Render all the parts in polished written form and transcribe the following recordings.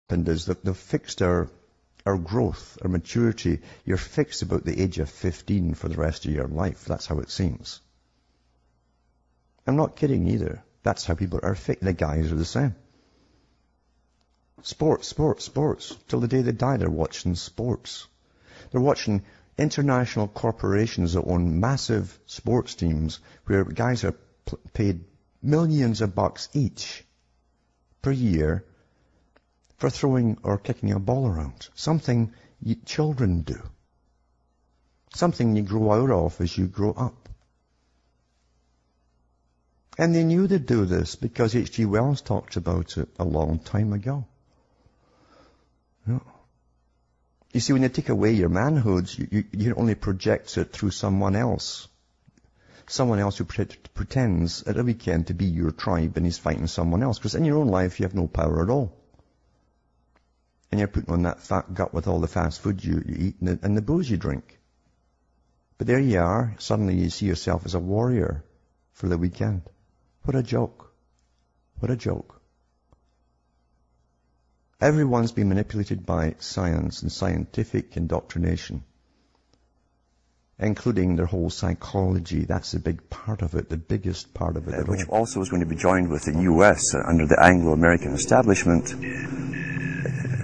happened is that they've fixed our growth, our maturity. You're fixed about the age of 15 for the rest of your life. That's how it seems. I'm not kidding either. That's how people are fixed. The guys are the same. Sports. Till the day they die, they're watching sports. They're watching international corporations that own massive sports teams where guys are paid millions of bucks each per year for throwing or kicking a ball around. Something children do. Something you grow out of as you grow up. And they knew they'd do this because H.G. Wells talked about it a long time ago. You see, when you take away your manhood, you can only project it through someone else. Someone else who pretends at a weekend to be your tribe and he's fighting someone else. Because in your own life, you have no power at all. And you're putting on that fat gut with all the fast food you eat and the booze you drink. But there you are. Suddenly you see yourself as a warrior for the weekend. What a joke. What a joke. Everyone's been manipulated by science and scientific indoctrination, including their whole psychology. That's a big part of it, the biggest part of it. Which also is going to be joined with the U.S. Under the Anglo-American establishment,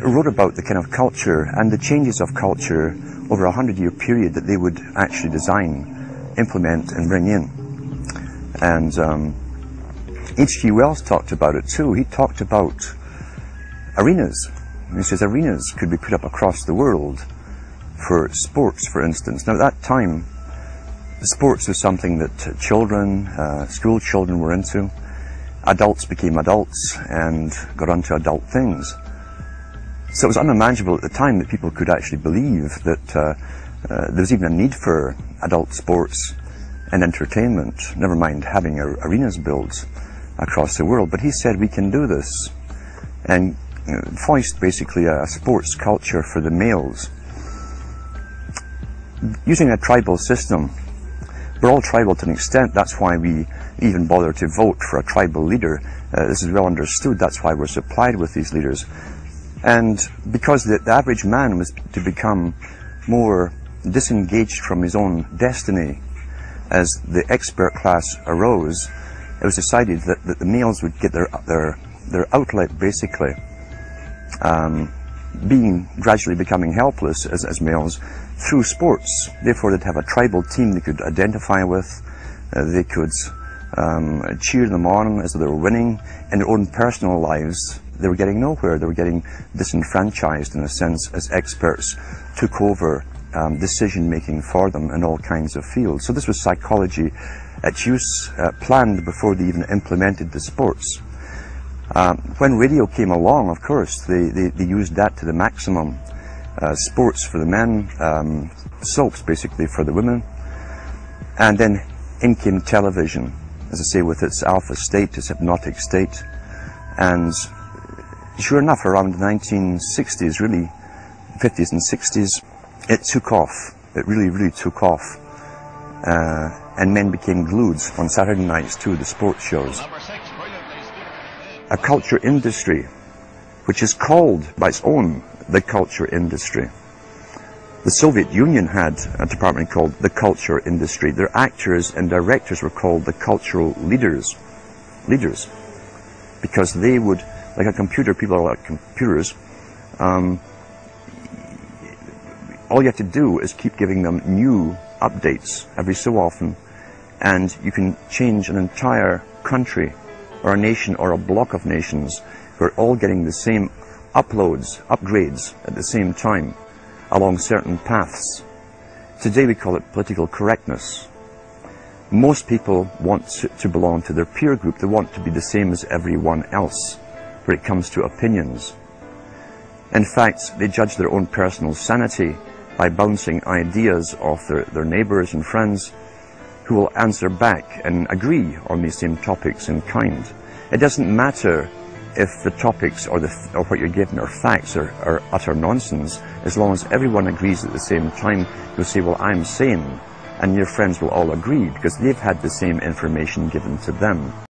wrote about the kind of culture and the changes of culture over a 100-year period that they would actually design, implement and bring in. And H.G. Wells talked about it too. He talked about arenas. He says arenas could be put up across the world for sports, for instance. Now at that time, sports was something that children, school children were into. Adults became adults and got onto adult things. So it was unimaginable at the time that people could actually believe that there was even a need for adult sports and entertainment, never mind having arenas built across the world. But he said we can do this and foist basically a sports culture for the males. Using a tribal system. We're all tribal to an extent. That's why we even bother to vote for a tribal leader. This is well understood. That's why we're supplied with these leaders. And because the average man was to become more disengaged from his own destiny as the expert class arose, it was decided that the males would get their outlet basically, gradually becoming helpless as males through sports. Therefore they'd have a tribal team they could identify with, they could cheer them on as they were winning. In their own personal lives they were getting nowhere, they were getting disenfranchised in a sense as experts took over decision making for them in all kinds of fields. So this was psychology at use, planned before they even implemented the sports. When radio came along, of course, they used that to the maximum. Sports for the men, soaps basically for the women. And then in came television, as I say, with its alpha state, its hypnotic state. And sure enough, around the 1960s, really, 50s and 60s, it took off. It really took off. And men became glued on Saturday nights to the sports shows. A culture industry, which is called by its own the culture industry. The Soviet Union had a department called the culture industry. Their actors and directors were called the cultural leaders, because they would, like a computer, people are like computers, all you have to do is keep giving them new updates every so often, and you can change an entire country or a nation or a block of nations who are all getting the same upgrades at the same time along certain paths. Today we call it political correctness. Most people want to belong to their peer group. They want to be the same as everyone else when it comes to opinions. In fact, they judge their own personal sanity by bouncing ideas off their neighbours and friends who will answer back and agree on these same topics in kind. It doesn't matter if the topics or what you're given are facts or utter nonsense, as long as everyone agrees at the same time. You'll say, well, I'm sane, and your friends will all agree because they've had the same information given to them.